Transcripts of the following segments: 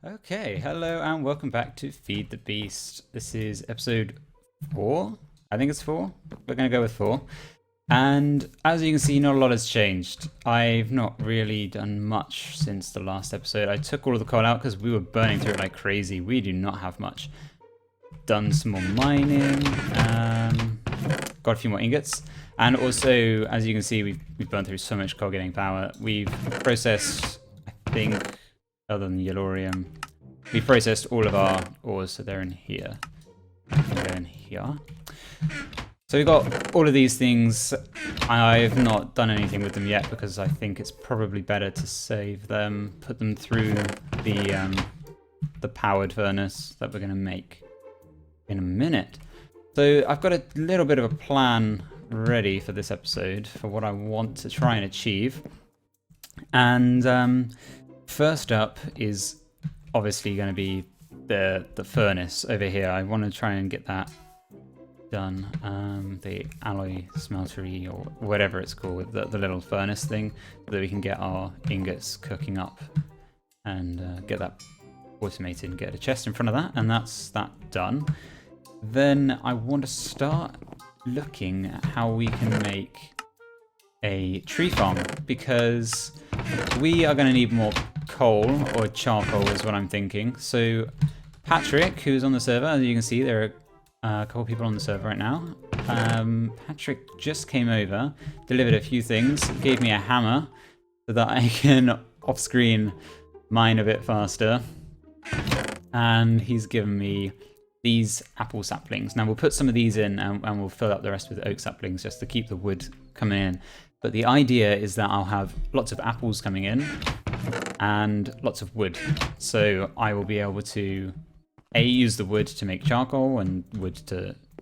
Okay, hello and welcome back to Feed the Beast. This is episode 4. I think it's 4. We're going to go with 4. And as you can see, not a lot has changed. I've not really done much since the last episode. I took all of the coal out because we were burning through it like crazy. We do not have much. Done some more mining. Got a few more ingots. And also, as you can see, we've burned through so much coal getting power. We've processed, I think, other than yellorium, we processed all of our ores, so they're in here. Go in here. So we've got all of these things. I've not done anything with them yet because I think it's probably better to save them, put them through the powered furnace that we're going to make in a minute. So I've got a little bit of a plan ready for this episode for what I want to try and achieve. And first up is obviously going to be the furnace over here. I want to try and get that done. The alloy smeltery or whatever it's called, the little furnace thing, so that we can get our ingots cooking up and get that automated and get a chest in front of that. And that's that done. Then I want to start looking at how we can make a tree farm, because we are going to need more coal or charcoal is what I'm thinking. So Patrick, who's on the server, as you can see, there are a couple people on the server right now. Patrick just came over, delivered a few things, gave me a hammer so that I can off-screen mine a bit faster. And he's given me these apple saplings. Now we'll put some of these in and we'll fill up the rest with oak saplings just to keep the wood coming in. But the idea is that I'll have lots of apples coming in and lots of wood. So I will be able to use the wood to make charcoal and wood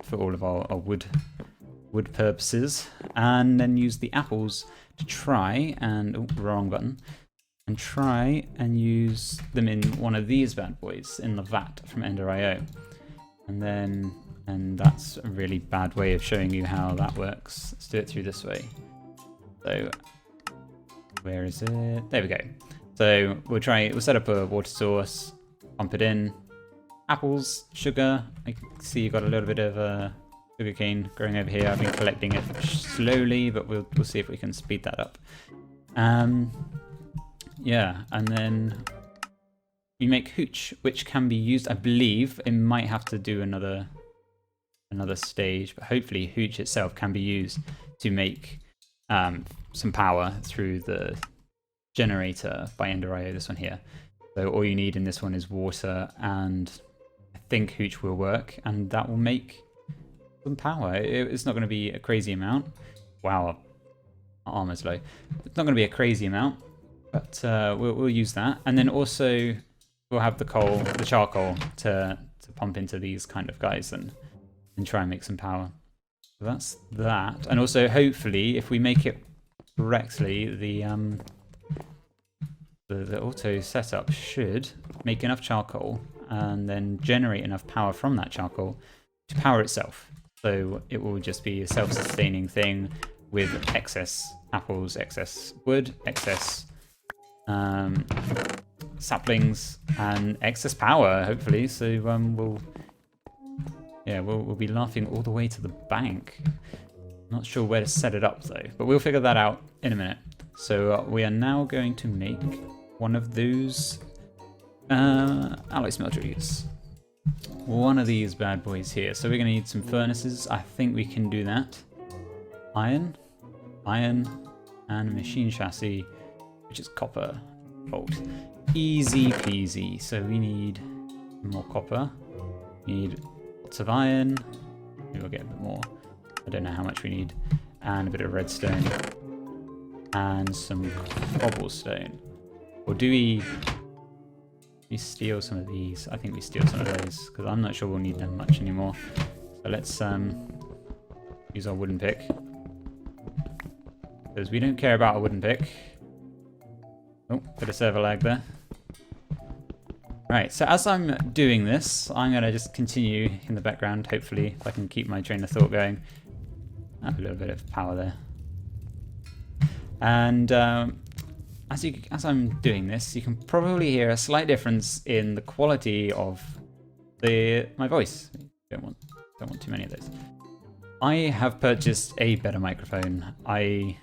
for all of our wood purposes, and then use the apples to try and wrong button and try and use them in one of these bad boys in the vat from Ender.io. And that's a really bad way of showing you how that works. Let's do it through this way. So where is it? There we go. So we'll set up a water source, pump it in, apples, sugar. I can see you've got a little bit of sugar cane growing over here. I've been collecting it slowly, but we'll see if we can speed that up. Yeah, and then we make hooch, which can be used, I believe. It might have to do another stage, but hopefully hooch itself can be used to make some power through the generator by Ender.io, this one here. So all you need in this one is water, and I think hooch will work, and that will make some power. It's not going to be a crazy amount. Wow, our armor's low. It's not going to be a crazy amount, but we'll use that. And then also we'll have the charcoal to pump into these kind of guys and try and make some power. So that's that. And also, hopefully, if we make it correctly, the auto setup should make enough charcoal and then generate enough power from that charcoal to power itself. So it will just be a self-sustaining thing with excess apples, excess wood, excess saplings, and excess power, hopefully. So we'll be laughing all the way to the bank. Not sure where to set it up though, but we'll figure that out in a minute. So we are now going to make one of those alloy smelteries. One of these bad boys here. So we're going to need some furnaces. I think we can do that. Iron, and a machine chassis, which is copper, gold. Easy peasy. So we need more copper. We need lots of iron. Maybe we'll get a bit more. I don't know how much we need. And a bit of redstone. And some cobblestone. Or do we steal some of these? I think we steal some of those, because I'm not sure we'll need them much anymore. So let's use our wooden pick, because we don't care about a wooden pick. Oh, bit of server lag there. Right, so as I'm doing this, I'm going to just continue in the background, hopefully, if I can keep my train of thought going. I have a little bit of power there. And as I'm doing this, you can probably hear a slight difference in the quality of my voice. Don't want too many of those. I have purchased a better microphone. I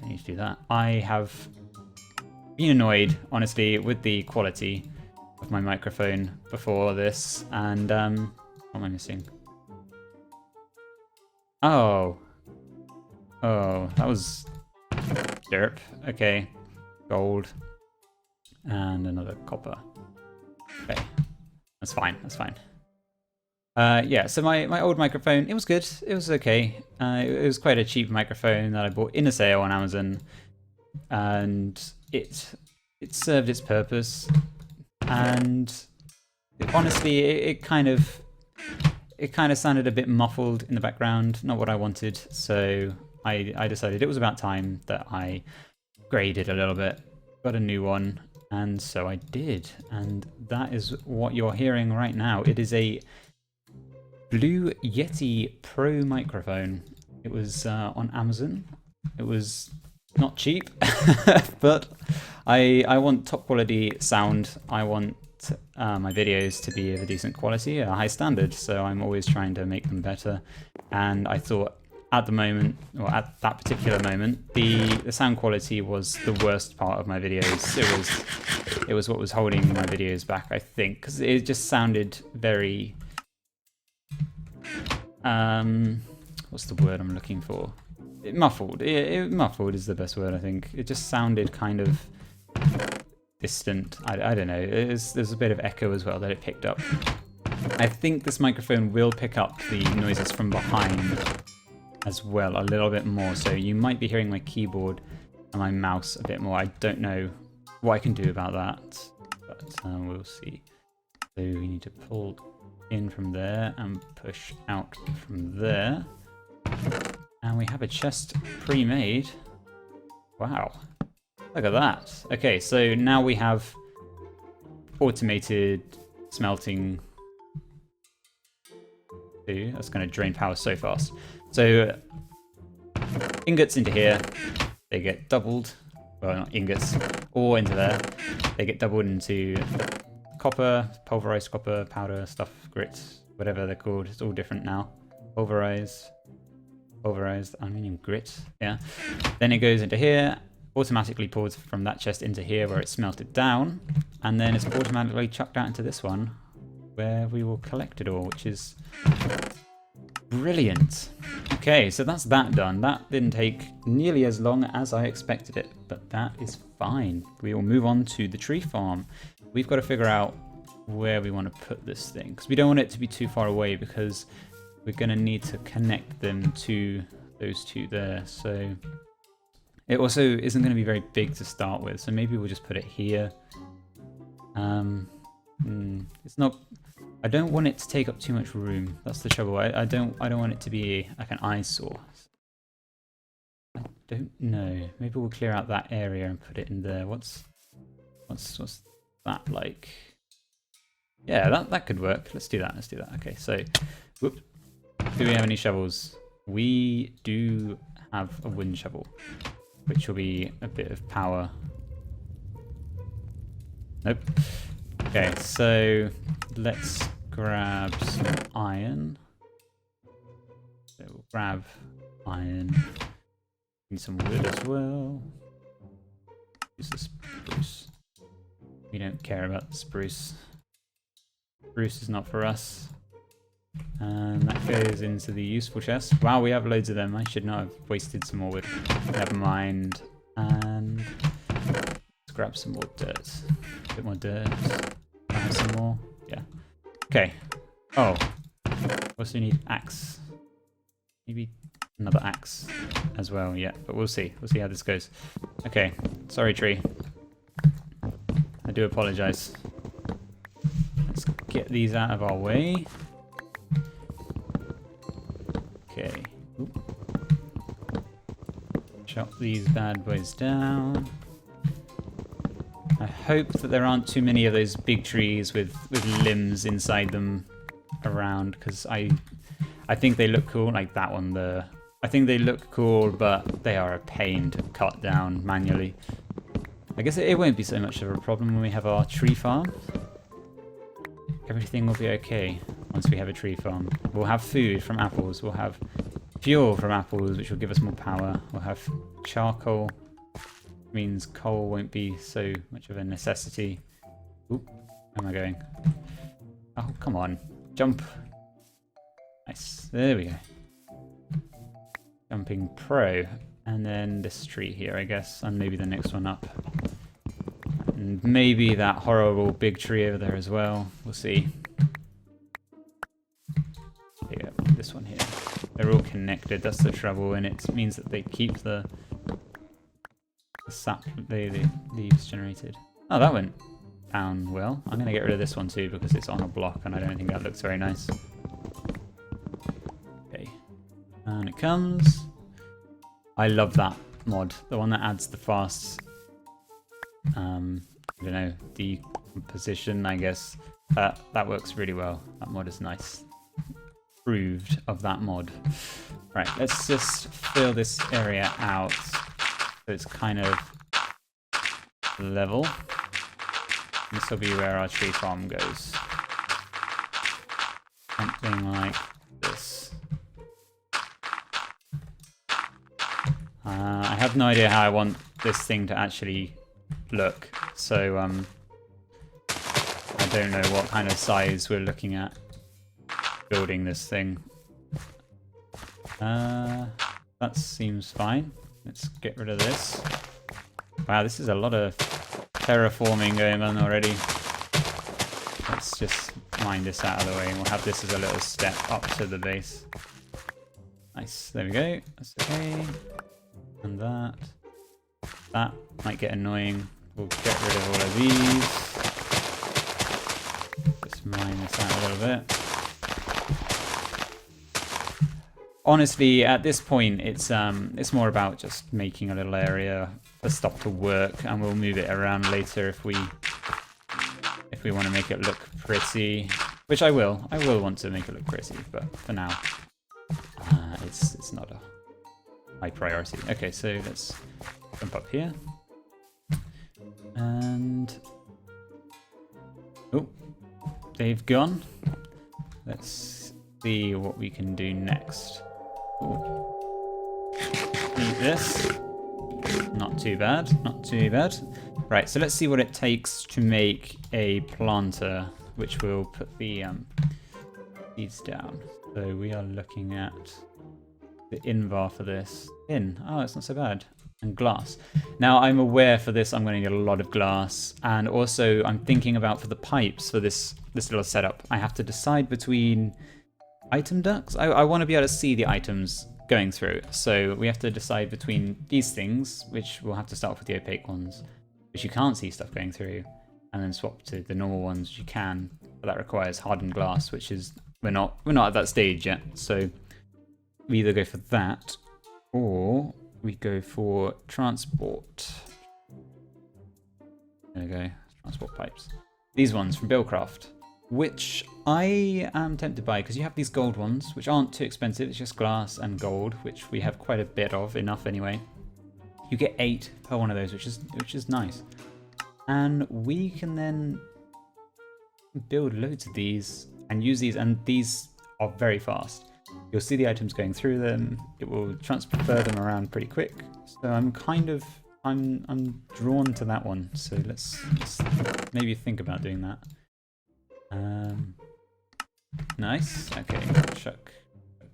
need to do that. I have been annoyed, honestly, with the quality of my microphone before this, and what am I missing? Oh, that was derp. Okay, gold and another copper. Okay, that's fine. That's fine. Yeah, so my old microphone, it was good. It was okay. It was quite a cheap microphone that I bought in a sale on Amazon, and it served its purpose. And honestly, it kind of sounded a bit muffled in the background, not what I wanted. So I decided it was about time that I graded a little bit, got a new one, and so I did. And that is what you're hearing right now. It is a Blue Yeti Pro microphone. It was on Amazon. It was not cheap, but I want top quality sound. I want my videos to be of a decent quality, a high standard, so I'm always trying to make them better. And I thought at the moment, or at that particular moment, the sound quality was the worst part of my videos. It was what was holding my videos back, I think, because it just sounded very what's the word I'm looking for? Muffled. Muffled is the best word, I think. It just sounded kind of distant. I don't know. There's a bit of echo as well that it picked up. I think this microphone will pick up the noises from behind as well a little bit more. So you might be hearing my keyboard and my mouse a bit more. I don't know what I can do about that, but we'll see. So we need to pull in from there and push out from there. And we have a chest pre-made. Wow. Look at that. Okay, so now we have automated smelting. Ooh, that's going to drain power so fast. So ingots into here, they get doubled. Well, not ingots, or into there. They get doubled into copper, pulverized copper, powder, stuff, grit, whatever they're called. It's all different now. Pulverized aluminium grit, yeah. Then it goes into here, automatically pours from that chest into here where it's smelted down, and then it's automatically chucked out into this one where we will collect it all, which is brilliant. Okay, so that's that done. That didn't take nearly as long as I expected it, but that is fine. We will move on to the tree farm. We've got to figure out where we want to put this thing, because we don't want it to be too far away, because we're going to need to connect them to those two there. So it also isn't going to be very big to start with, so maybe we'll just put it here. It's not. I don't want it to take up too much room. That's the trouble. I don't want it to be like an eyesore. I don't know. Maybe we'll clear out that area and put it in there. What's that like? Yeah, that could work. Let's do that. Okay, so whoop. Do we have any shovels? We do have a wooden shovel, which will be a bit of power. Nope. Okay, so let's grab some iron. So we'll grab iron. Need some wood as well. Use the spruce. We don't care about the spruce. Spruce is not for us. And that goes into the useful chest. Wow, we have loads of them. I should not have wasted some more wood. Never mind. And let's grab some more dirt. A bit more dirt. Grab some more. Yeah. Okay. Oh. Also need axe. Maybe another axe as well. Yeah, but we'll see. We'll see how this goes. Okay. Sorry, tree. I do apologize. Let's get these out of our way. Okay. Oop. Chop these bad boys down. I hope that there aren't too many of those big trees with limbs inside them around, because I think they look cool, like that one there. I think they look cool, but they are a pain to cut down manually. I guess it won't be so much of a problem when we have our tree farm. Everything will be okay once we have a tree farm. We'll have food from apples. We'll have fuel from apples, which will give us more power. We'll have charcoal. Means coal won't be so much of a necessity. Oop, where am I going? Oh, come on. Jump. Nice. There we go. Jumping pro. And then this tree here, I guess. And maybe the next one up. And maybe that horrible big tree over there as well. We'll see. Yeah, this one here. They're all connected. That's the trouble. And it means that they keep the sap, the leaves generated. Oh, that went down well. I'm going to get rid of this one too because it's on a block and I don't think that looks very nice. Okay. And it comes. I love that mod. The one that adds the fast, I don't know, decomposition, I guess. That works really well. That mod is nice. Approved of that mod. Right, let's just fill this area out so it's kind of level. This will be where our tree farm goes. Something like this. I have no idea how I want this thing to actually look, so I don't know what kind of size we're looking at building this thing. That seems fine. Let's get rid of this. Wow, this is a lot of terraforming going on already. Let's just mine this out of the way and we'll have this as a little step up to the base. Nice, there we go. That's okay. And that. That might get annoying. We'll get rid of all of these. Just mine this out a little bit. Honestly, at this point, it's more about just making a little area for stuff to work, and we'll move it around later if we want to make it look pretty, which I will. I will want to make it look pretty, but for now, it's not a high priority. Okay, so let's jump up here, and oh, they've gone. Let's see what we can do next. Eat this. Not too bad, not too bad. Right, so let's see what it takes to make a planter, which will put the seeds down. So we are looking at the invar for this. Oh, it's not so bad. And glass. Now I'm aware for this I'm going to need a lot of glass, and also I'm thinking about for the pipes for this little setup. I have to decide between item ducts. I want to be able to see the items going through, so we have to decide between these things, which we'll have to start off with the opaque ones, which you can't see stuff going through, and then swap to the normal ones which you can, but that requires hardened glass, which is we're not at that stage yet. So we either go for that or we go for transport. There we go, transport pipes. These ones from Buildcraft, which I am tempted by because you have these gold ones, which aren't too expensive. It's just glass and gold, which we have quite a bit of, enough anyway. You get 8 per one of those, which is nice. And we can then build loads of these and use these, and these are very fast. You'll see the items going through them. It will transfer them around pretty quick. So I'm drawn to that one. So let's maybe think about doing that. Nice. Okay, chuck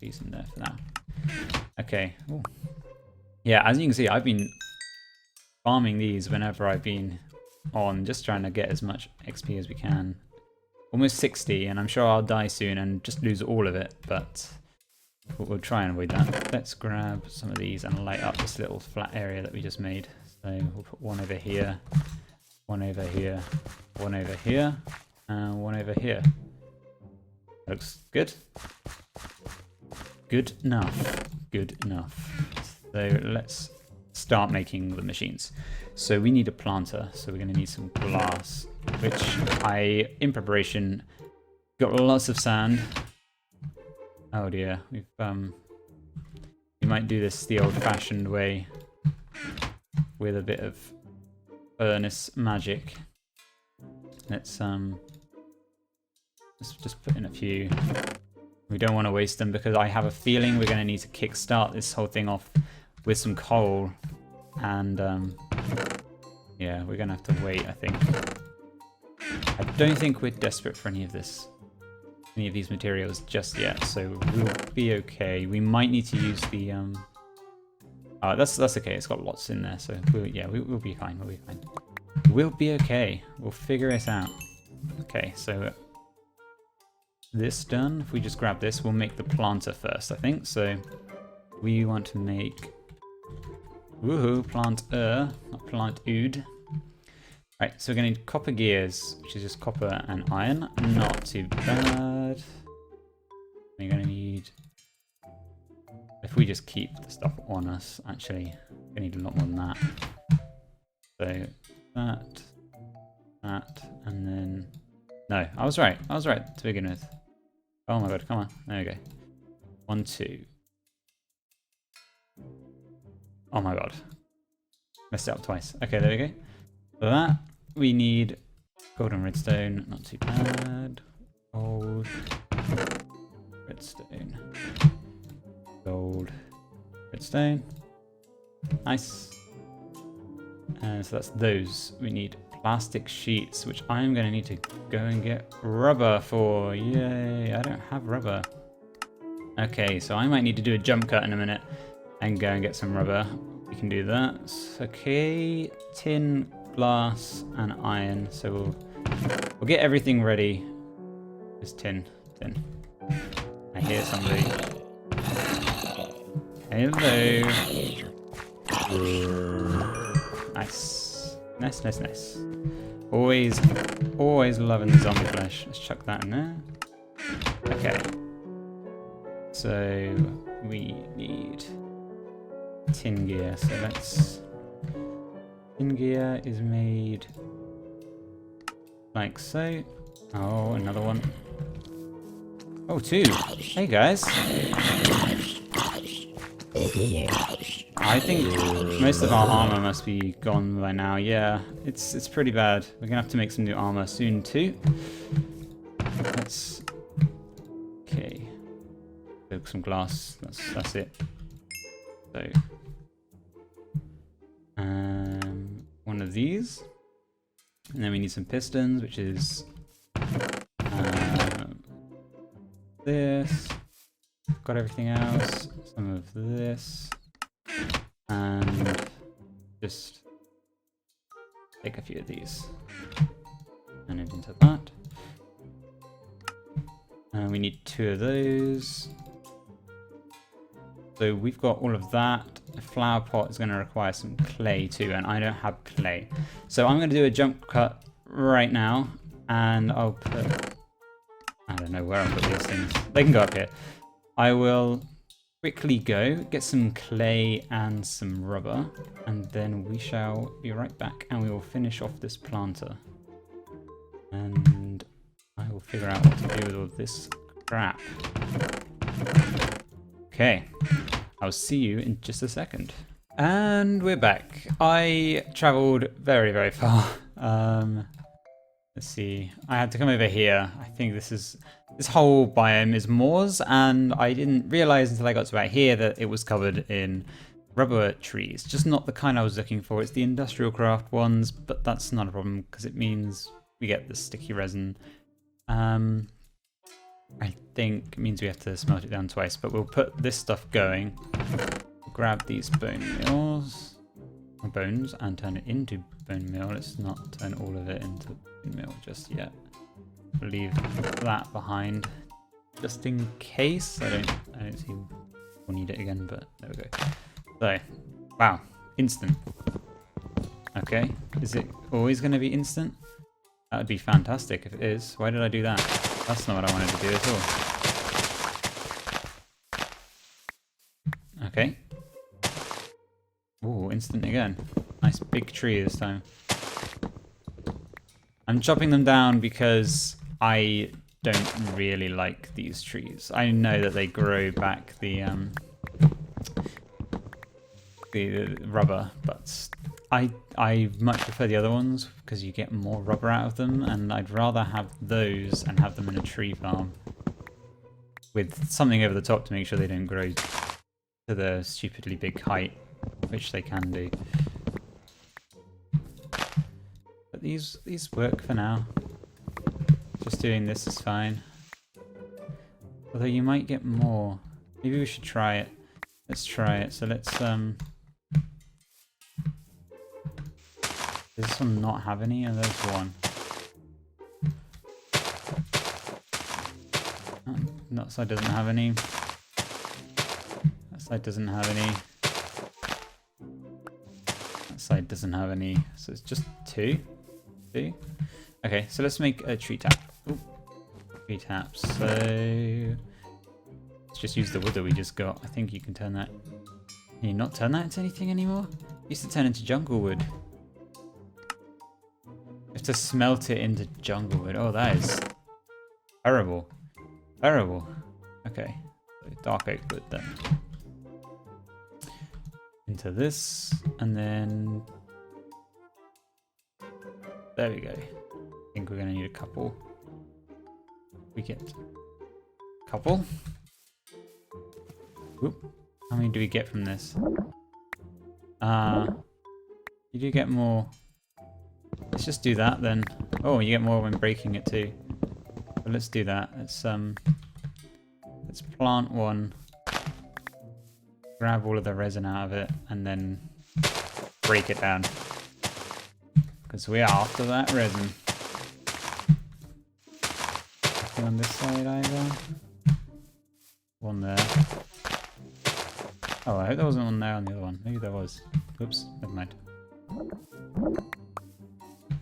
these in there for now. Okay. Ooh. Yeah, as you can see, I've been farming these whenever I've been on, just trying to get as much XP as we can. Almost 60, and I'm sure I'll die soon and just lose all of it, but we'll try and avoid that. Let's grab some of these and light up this little flat area that we just made. So we'll put one over here, one over here, one over here, and one over here. Looks good. Good enough. Good enough. So let's start making the machines. So we need a planter, so we're going to need some glass, which in preparation, got lots of sand. Oh dear, we might do this the old-fashioned way with a bit of furnace magic. Let's just put in a few. We don't want to waste them because I have a feeling we're going to need to kickstart this whole thing off with some coal. And yeah, we're going to have to wait, I think. I don't think we're desperate for any of these materials just yet, so we'll be okay. We might need to use the that's okay. It's got lots in there, so we'll be fine. We'll be fine. We'll be okay. We'll figure it out. Okay, so this done. If we just grab this, we'll make the planter first, I think. So we want to make planter, not plant-ood. Right, so we're going to need copper gears, which is just copper and iron. Not too bad. We're going to need... If we just keep the stuff on us, actually, we need a lot more than that. So that, and then... No, I was right to begin with. Oh my god, come on. There we go. 1, 2. Oh my god. Messed it up twice. Okay, there we go. For that, we need gold and redstone. Not too bad. Gold. Redstone. Gold. Redstone. Nice. And so that's those. We need plastic sheets, which I'm going to need to go and get rubber for. Yay, I don't have rubber. Okay, so I might need to do a jump cut in a minute and go and get some rubber. We can do that. Okay, tin, glass, and iron. So we'll get everything ready. Just tin. I hear somebody. Hello. Nice. Always loving the zombie flesh. Let's chuck that in there. Okay. So we need tin gear. So let's... Tin gear is made like so. Oh, another one. Oh, 2. Hey guys. I think most of our armor must be gone by now. Yeah, it's pretty bad. We're gonna have to make some new armor soon too. Let's... Okay. Build some glass. That's it. So one of these, and then we need some pistons, which is this. Got everything else. Some of this, and just take a few of these and it into that. And we need 2 of those. So we've got all of that. A flower pot is going to require some clay too, and I don't have clay. So I'm going to do a jump cut right now, and I'll put... I don't know where I'll put these things. They can go up here. I will quickly go get some clay and some rubber, and then we shall be right back, and we will finish off this planter. And I will figure out what to do with all this crap. Okay, I'll see you in just a second. And we're back. I travelled very, very far. Let's see. I had to come over here. I think this whole biome is moors, and I didn't realise until I got to about here that it was covered in rubber trees. Just not the kind I was looking for. It's the industrial craft ones, but that's not a problem because it means we get the sticky resin. I think it means we have to smelt it down twice, but we'll put this stuff going. Grab these bone meals, or bones, and turn it into bone meal. Let's not turn all of it into bone meal just yet. We'll leave that behind, just in case. I don't see we'll need it again, but there we go. So, wow, instant. Okay, is it always going to be instant? That would be fantastic if it is. Why did I do that? That's not what I wanted to do at all. Okay. Ooh, instant again. Nice big tree this time. I'm chopping them down because I don't really like these trees. I know that they grow back the rubber, but I much prefer the other ones because you get more rubber out of them, and I'd rather have those and have them in a tree farm with something over the top to make sure they don't grow to the stupidly big height, which they can do. But these work for now. Just doing this is fine. Although you might get more. Maybe we should try it. Let's try it. So let's does this one not have any? Oh, there's one. Oh, that side doesn't have any. That side doesn't have any. That side doesn't have any. So it's just two. Two. Okay, so let's make a tree tap. Ooh. Tree taps. So let's just use the wood that we just got. I think you can turn that. Can you not turn that into anything anymore? It used to turn into jungle wood. You have to smelt it into jungle wood. Oh, that is terrible. Terrible. Okay. So dark oak wood then. Into this, and then there we go. I think we're going to need a couple. We get a couple. Whoop. How many do we get from this? You do get more. Let's just do that then. Oh, you get more when breaking it too. But let's do that. Let's plant one. Grab all of the resin out of it and then break it down. Because we are after that resin. Nothing on this side either. One there. Oh, I hope there wasn't one there on the other one. Maybe there was. Oops, never mind.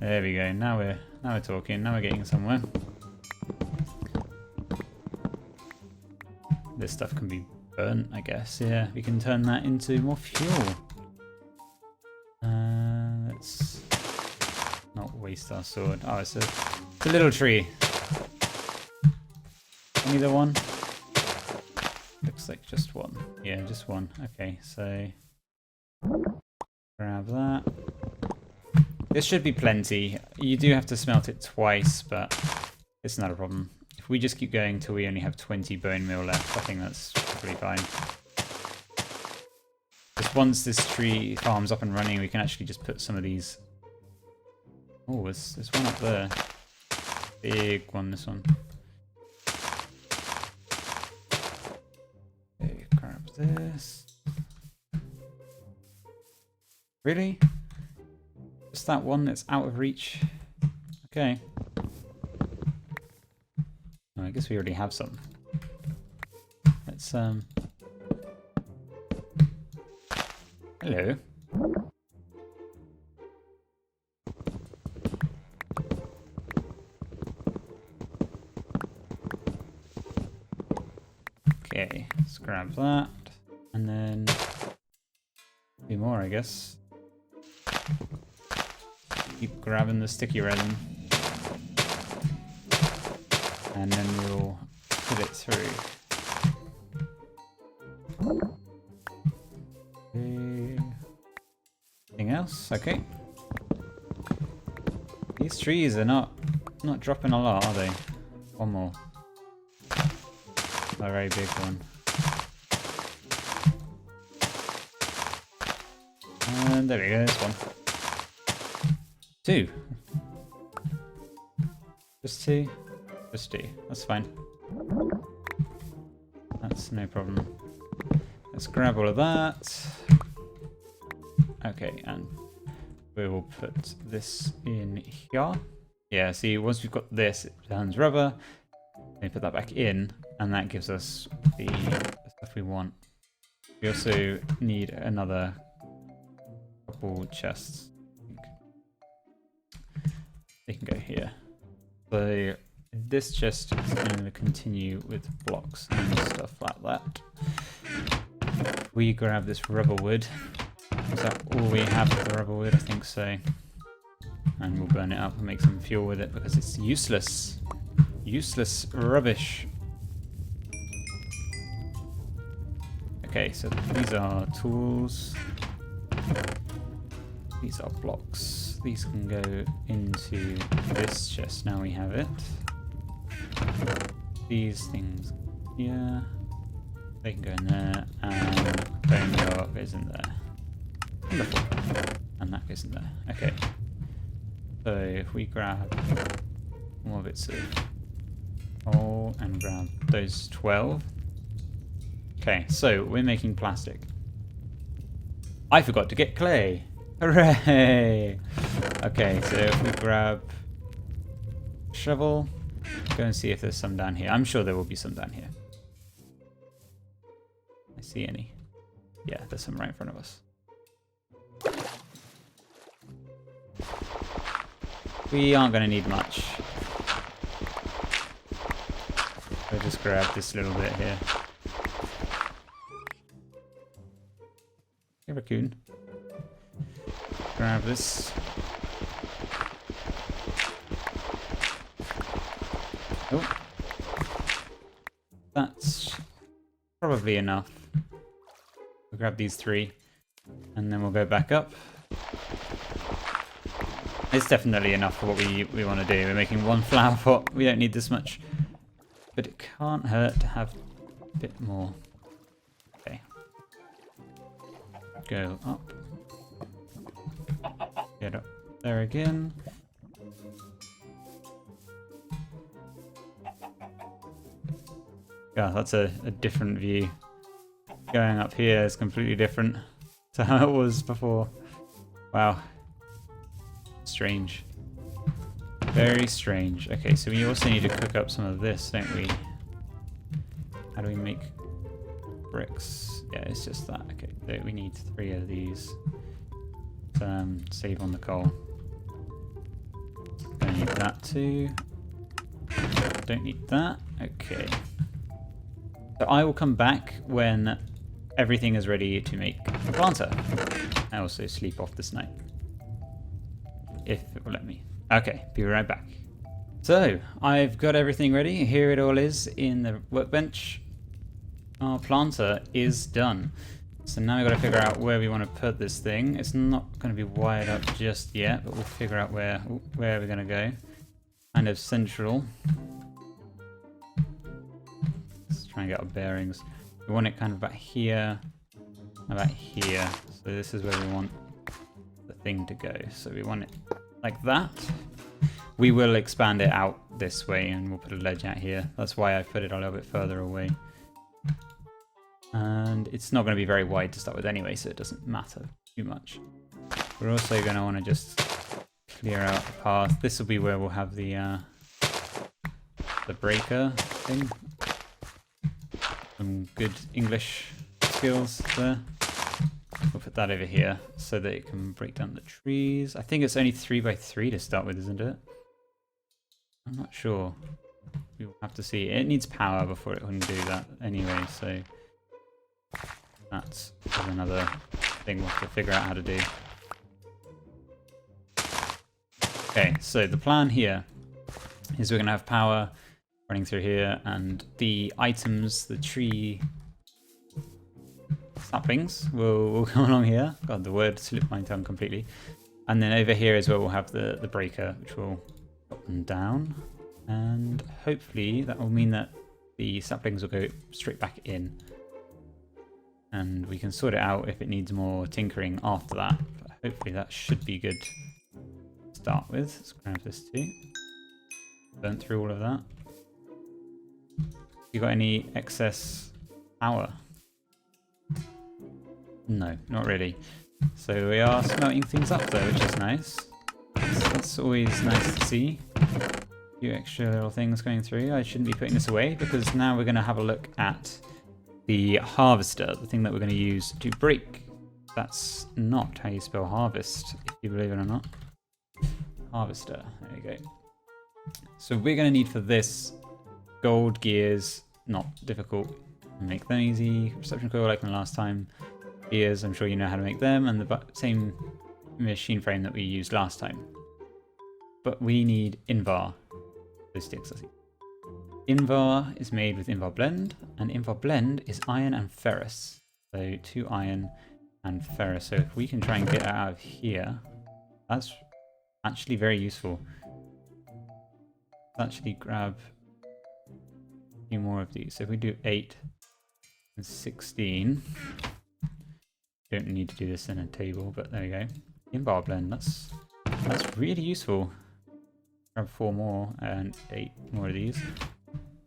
There we go. Now we're talking. Now we're getting somewhere. This stuff can be burnt, I guess. Yeah, we can turn that into more fuel. Let's not waste our sword. Oh, it's a little tree. Only the one? Looks like just one. Yeah, just one. Okay, so grab that. This should be plenty. You do have to smelt it twice, but it's not a problem. If we just keep going till we only have 20 bone meal left, I think that's pretty fine. Just once this tree farm's up and running, we can actually just put some of these. Oh, there's one up there. Big one, this one. Okay, grab this. Really? Just that one that's out of reach? Okay. Oh, I guess we already have some. Let's hello. Okay, let's grab that. And then a few more, I guess. Keep grabbing the sticky resin. And then we'll put it through. Anything else? Okay. These trees are not dropping a lot, are they? One more. A very big one. And there we go, this one. Two. Just two. Just two. That's fine. That's no problem. Let's grab all of that. Okay, and we will put this in here. Yeah, see, once we've got this, it turns rubber. We put that back in, and that gives us the stuff we want. We also need another couple chests. They can go here. So this chest is going to continue with blocks and stuff like that. We grab this rubber wood. Is that all we have for the rubber wood? I think so. And we'll burn it up and make some fuel with it because it's useless. Useless rubbish. Okay, so these are tools. These are blocks. These can go into this chest. Now we have it. These things here. They can go in there. And bone meal goes in there. Wonderful. And that goes in there. Okay. So if we grab more bits of coal and grab those 12. Okay, so we're making plastic. I forgot to get clay. Hooray! Okay, so if we grab shovel, go and see if there's some down here. I'm sure there will be some down here. I see any. Yeah, there's some right in front of us. We aren't going to need much. I'll just grab this little bit here. Hey, raccoon. Grab this. Oh. That's probably enough. We'll grab these 3. And then we'll go back up. It's definitely enough for what we want to do. We're making 1 flower pot. We don't need this much. But it can't hurt to have a bit more. Okay. Go up. Get up there again. Yeah, that's a different view. Going up here is completely different to how it was before. Wow. Strange. Very strange. Okay, so we also need to cook up some of this, don't we? How do we make bricks? Yeah, it's just that. Okay, so we need 3 of these. Save on the coal. Don't need that too. Don't need that. Okay. So I will come back when everything is ready to make a planter. I also sleep off this night. If it will let me. Okay, be right back. So, I've got everything ready. Here it all is in the workbench. Our planter is done. So now we've got to figure out where we want to put this thing. It's not going to be wired up just yet, but we'll figure out where we're going to go. Kind of central. Let's try and get our bearings. We want it kind of about here. So this is where we want the thing to go. So we want it like that. We will expand it out this way and we'll put a ledge out here. That's why I put it a little bit further away. And it's not going to be very wide to start with anyway, so it doesn't matter too much. We're also going to want to just clear out the path. This will be where we'll have the breaker thing. Some good English skills there. We'll put that over here so that it can break down the trees. I think it's only 3 by 3 to start with, isn't it? I'm not sure. We'll have to see. It needs power before it can do that anyway, so that's another thing we'll have to figure out how to do. Okay, so the plan here is we're going to have power running through here, and the items, the tree saplings will come along here. God, the word slipped my tongue completely. And then over here is where we'll have the breaker, which will drop them down. And hopefully that will mean that the saplings will go straight back in. And we can sort it out if it needs more tinkering after that. But hopefully that should be good to start with. Let's grab this too. Burnt through all of that. You got any excess power? No, not really. So we are smelting things up though, which is nice. That's always nice to see. A few extra little things going through. I shouldn't be putting this away because now we're going to have a look at the harvester, the thing that we're going to use to break. That's not how you spell harvest, if you believe it or not. Harvester, there you go. So we're going to need for this gold gears, not difficult. Make them easy. Reception coil like the last time. Gears, I'm sure you know how to make them, and the same machine frame that we used last time. But we need Invar. Those sticks, I think. Invar is made with Invar Blend, and Invar Blend is iron and ferrous. So 2 iron and ferrous. So if we can try and get it out of here, that's actually very useful. Let's actually grab a few more of these. So if we do 8 and 16, don't need to do this in a table, but there we go. In-bar blend, that's really useful. Grab 4 more and 8 more of these,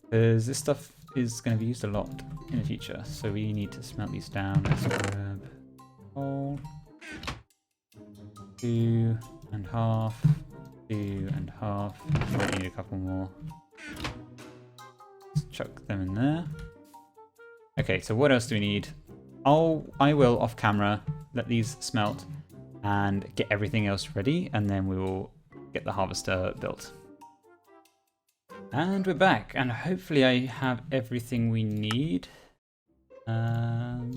because this stuff is going to be used a lot in the future. So we need to smelt these down. Let's grab coal, 2 and half, 2 and half. Might need a couple more. Let's chuck them in there. Okay, so what else do we need? I will off camera let these smelt and get everything else ready, and then we will get the harvester built. And we're back, and hopefully I have everything we need. Oh,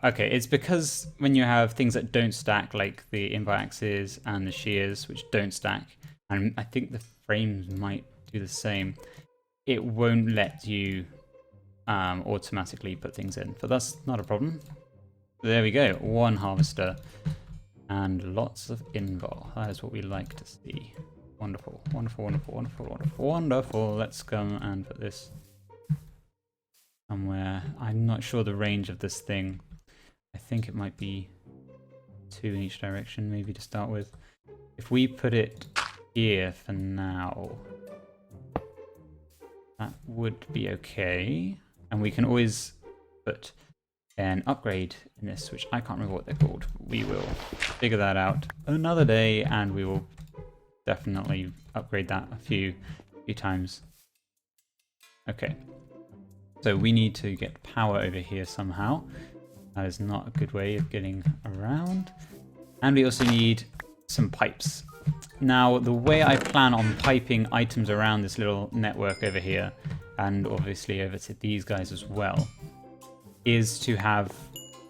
okay, it's because when you have things that don't stack, like the invar axes and the shears, which don't stack, and I think the frames might do the same, it won't let you automatically put things in, but that's not a problem. There we go, 1 harvester and lots of invar. That is what we like to see. Wonderful, wonderful, wonderful, wonderful, wonderful, wonderful. Let's come and put this somewhere. I'm not sure the range of this thing. I think it might be 2 in each direction, maybe to start with. If we put it here for now, that would be okay. And we can always put an upgrade in this, which I can't remember what they're called. We will figure that out another day, and we will definitely upgrade that a few times. Okay, so we need to get power over here somehow. That is not a good way of getting around. And we also need some pipes. Now, the way I plan on piping items around this little network over here, and obviously over to these guys as well, is to have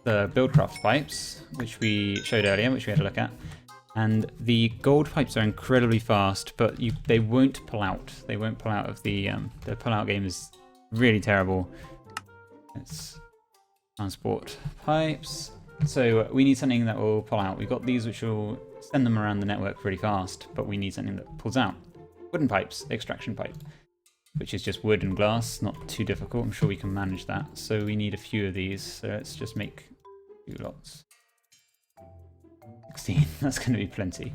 the Buildcraft pipes, which we showed earlier, which we had a look at. And the gold pipes are incredibly fast, but they won't pull out. They won't pull out of the pull-out game is really terrible. Let's transport pipes. So we need something that will pull out. We've got these which will send them around the network really fast, but we need something that pulls out. Wooden pipes, extraction pipe, which is just wood and glass, not too difficult. I'm sure we can manage that. So we need a few of these. So let's just make 2 lots. 16, that's going to be plenty.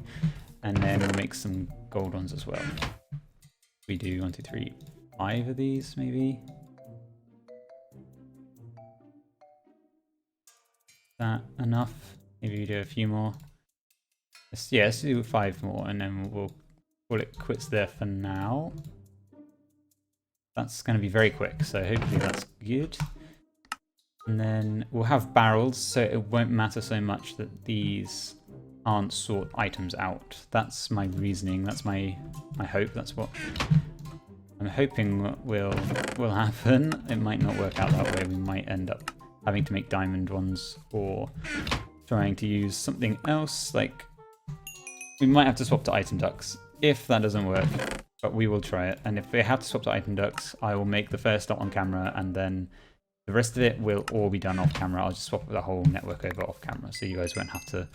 And then we'll make some gold ones as well. We do 1, 2, 3, 5 of these maybe. Is that enough? Maybe we do a few more. Let's do 5 more, and then we'll call it quits there for now. That's going to be very quick, so hopefully that's good. And then we'll have barrels, so it won't matter so much that these aren't sort items out. That's my reasoning. That's my hope. That's what I'm hoping will happen. It might not work out that way. We might end up having to make diamond ones, or trying to use something else. Like, we might have to swap to item ducts if that doesn't work, but we will try it. And if we have to swap to item ducts, I will make the first lot on camera, and then the rest of it will all be done off camera. I'll just swap the whole network over off camera, so you guys won't have to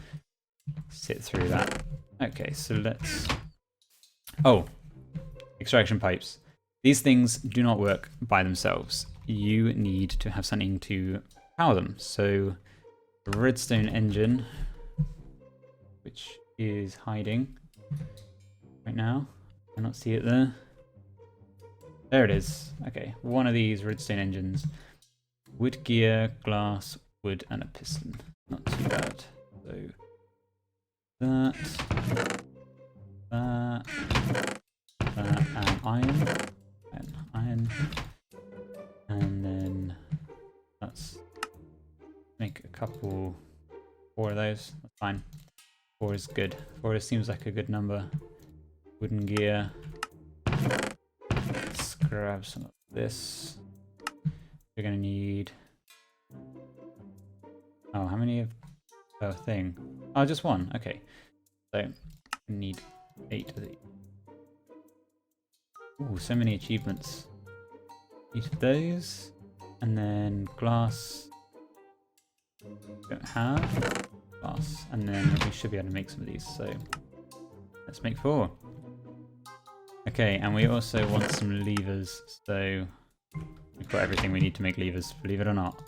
sit through that. Okay, so let's... Oh, extraction pipes. These things do not work by themselves. You need to have something to power them. So the redstone engine, which is hiding right now. I cannot see it there. There it is. Okay, one of these redstone engines. Wood gear, glass, wood, and a piston. Not too bad. So that, and iron, and iron, and then let's make a couple, 4 of those. That's fine. 4 is good. 4 seems like a good number. Wooden gear. Let's grab some of this. We're gonna need. Oh, how many of the thing? Oh, just 1. Okay. So we need 8 of these. Ooh, so many achievements. Each of those, and then glass. don't have. Glass. And then we should be able to make some of these. So let's make 4. Okay, and we also want some levers. So we've got everything we need to make levers. Believe it or not,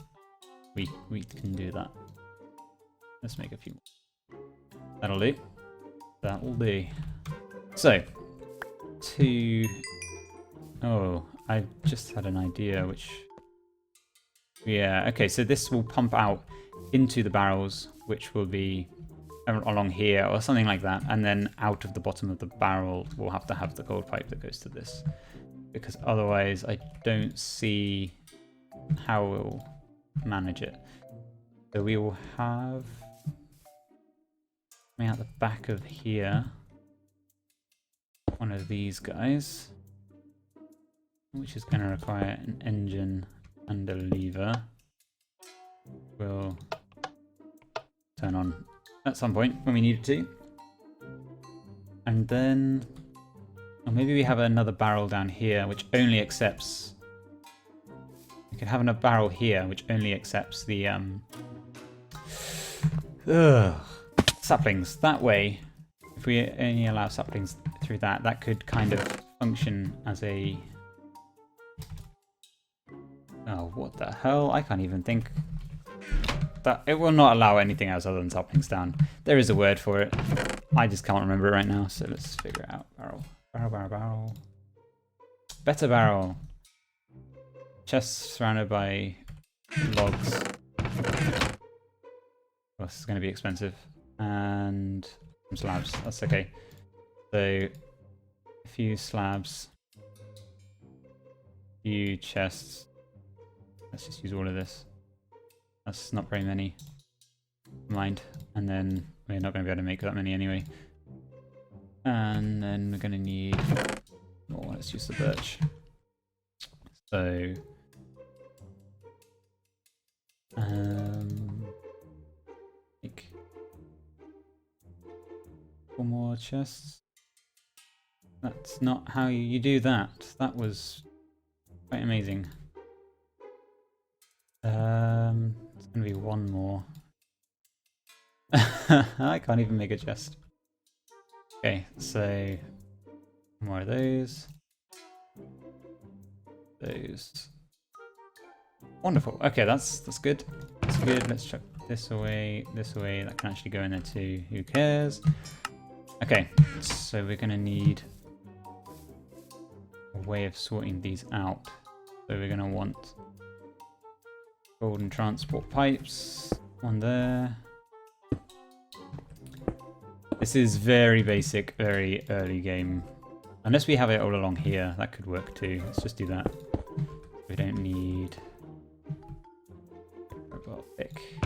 we can do that. Let's make a few more. That'll do. That'll do. So, oh, I just had an idea, which... Yeah, okay, so this will pump out into the barrels, which will be along here or something like that, and then out of the bottom of the barrel we'll have to have the gold pipe that goes to this, because otherwise I don't see how we'll manage it. So we will have coming out the back of here one of these guys, which is going to require an engine and a lever. We'll turn on at some point when we need it to. And then, or maybe we have another barrel down here which only accepts, we could have another barrel here which only accepts the saplings. That way, if we only allow saplings through that, that could kind of function as a... Oh, what the hell? I can't even think. That it will not allow anything else other than saplings down. There is a word for it. I just can't remember it right now, so let's figure it out. Barrel. Barrel, barrel, barrel. Better barrel. Chest surrounded by logs. Well, this is going to be expensive. And some slabs. That's okay. So, a few slabs. A few chests. Let's just use all of this. That's not very many. Mind. And then we're not going to be able to make that many anyway. And then we're going to need more. Let's use the birch. So, make 4 more chests. That's not how you do that. That was quite amazing. It's gonna be 1 more. I can't even make a chest. Okay, so more of those. Those. Wonderful. Okay, that's good. That's good. Let's chuck this away, this away. That can actually go in there too. Who cares? Okay, so we're gonna need a way of sorting these out. So we're gonna want golden transport pipes, 1 there. This is very basic, very early game. Unless we have it all along here, that could work too. Let's just do that. We don't need robot pick.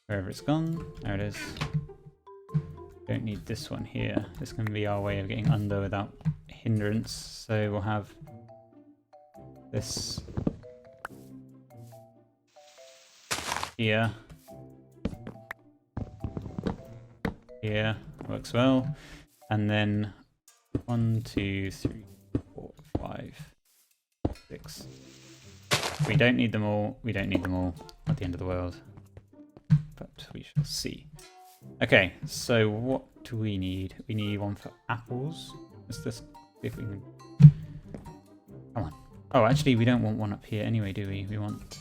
Wherever it's gone, there it is. Don't need this one here. This can be our way of getting under without hindrance. So we'll have this here. Here works well. And then 1, 2, 3, 4, 5, 6. We don't need them all. We don't need them all at the end of the world. But we shall see. Okay, so what do we need? We need 1 for apples. Let's just see if we can... Come on. Oh, actually, we don't want 1 up here anyway, do we? We want...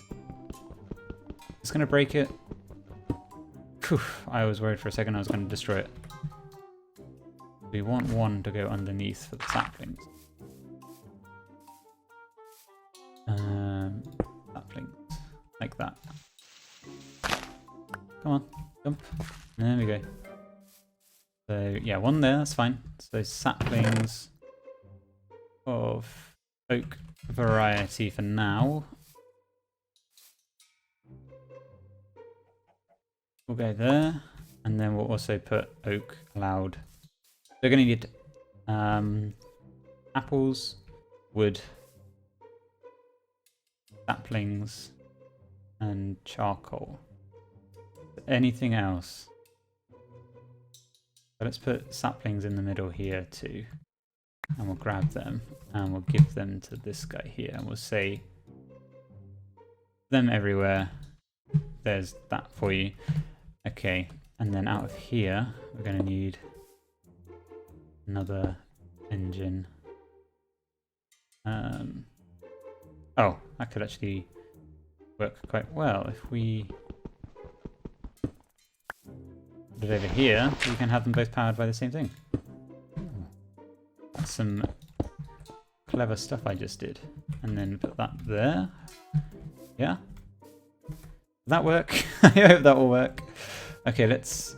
It's going to break it. Whew, I was worried for a second I was going to destroy it. We want 1 to go underneath for the saplings. Saplings. Like that. Come on, jump. There we go. So, yeah, 1 there, that's fine. So, saplings of oak variety for now. We'll go there, and then we'll also put oak allowed. We're going to need apples, wood, saplings, and charcoal. Anything else? So let's put saplings in the middle here too, and we'll grab them and we'll give them to this guy here, and we'll say them everywhere. there's that for you. Okay, and then out of here, we're going to need another engine. Oh, that could actually work quite well. If we put it over here, we can have them both powered by the same thing. That's some clever stuff I just did. And then put that there. Yeah? Does that work? I hope that will work. Okay, let's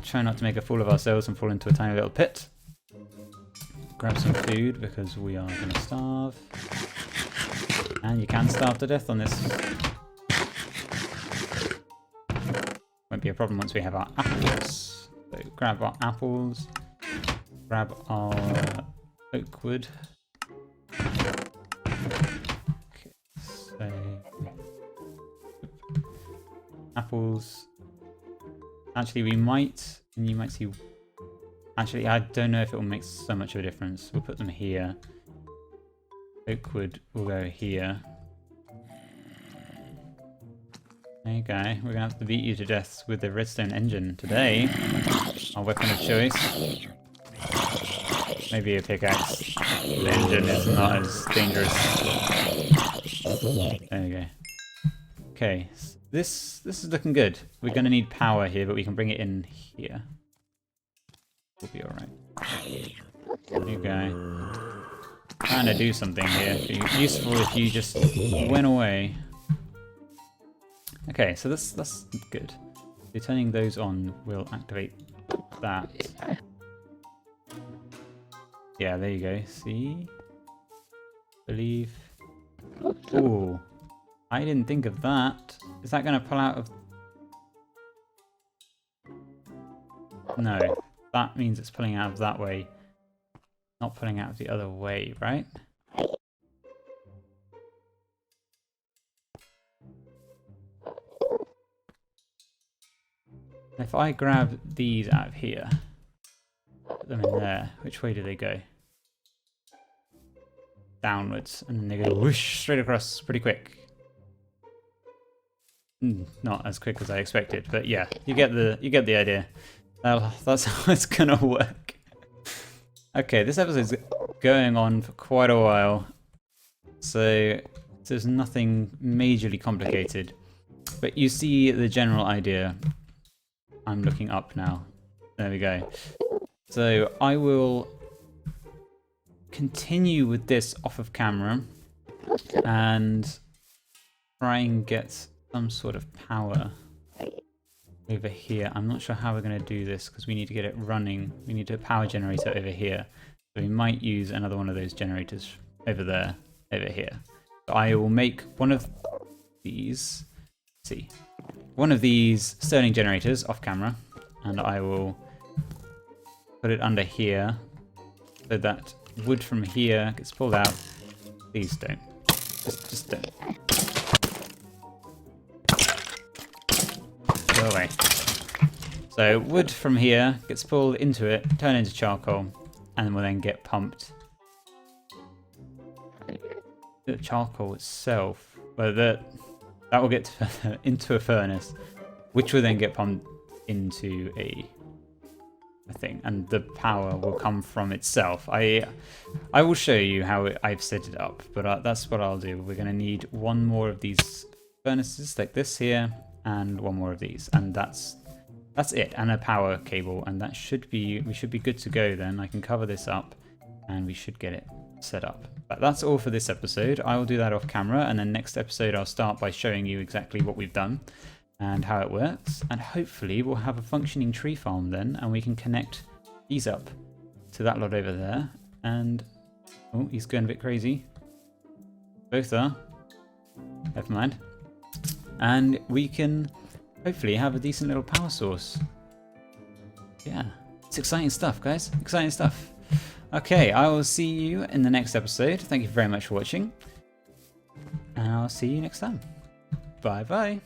try not to make a fool of ourselves and fall into a tiny little pit. Grab some food because we are going to starve. And you can starve to death on this. Won't be a problem once we have our apples. So grab our apples. Grab our oak wood. Okay, so apples. Actually, we might, and you might see. Actually, I don't know if it will make so much of a difference. We'll put them here. Oak wood will go here. There you go. We're gonna have to beat you to death with the redstone engine today. Our weapon of choice. Maybe a pickaxe. The engine is not as dangerous. There you go. Okay, so this is looking good. We're gonna need power here, but we can bring it in here. We'll be alright. There you go. Trying to do something here. It'd be useful if you just went away. Okay, so that's good. So turning those on will activate that. Yeah, there you go. See? Believe. Ooh. I didn't think of that. Is that going to pull out of... No. That means it's pulling out of that way. Not pulling out of the other way, right? If I grab these out of here, put them in there, which way do they go? Downwards, and then they go whoosh straight across pretty quick. Not as quick as I expected, but yeah, you get the idea. That's how it's gonna work. Okay, this episode's going on for quite a while, so there's nothing majorly complicated, but you see the general idea. I'm looking up now. There we go. So I will continue with this off of camera and try and get some sort of power over here. I'm not sure how we're going to do this because we need to get it running. We need a power generator over here. So we might use another one of those generators over there, over here. So I will make one of these, let's see, one of these Stirling generators off camera, and I will put it under here so that wood from here gets pulled out. Please don't. Just don't. Go away. So wood from here gets pulled into it, turned into charcoal, and will then get pumped. The charcoal itself, well, that will get into a furnace, which will then get pumped into a thing, and the power will come from itself. I will show you how I've set it up, but that's what I'll do. We're going to need one more of these furnaces like this here, and one more of these, and that's it, and a power cable, and that should be, we should be good to go then. I can cover this up and we should get it set up. But that's all for this episode. I will do that off camera, and then next episode I'll start by showing you exactly what we've done and how it works, and hopefully we'll have a functioning tree farm then, and we can connect these up to that lot over there. And oh, he's going a bit crazy. Both are. Never mind. And we can hopefully have a decent little power source. Yeah, it's exciting stuff, guys. Exciting stuff. Okay, I will see you in the next episode. Thank you very much for watching, and I'll see you next time. Bye bye.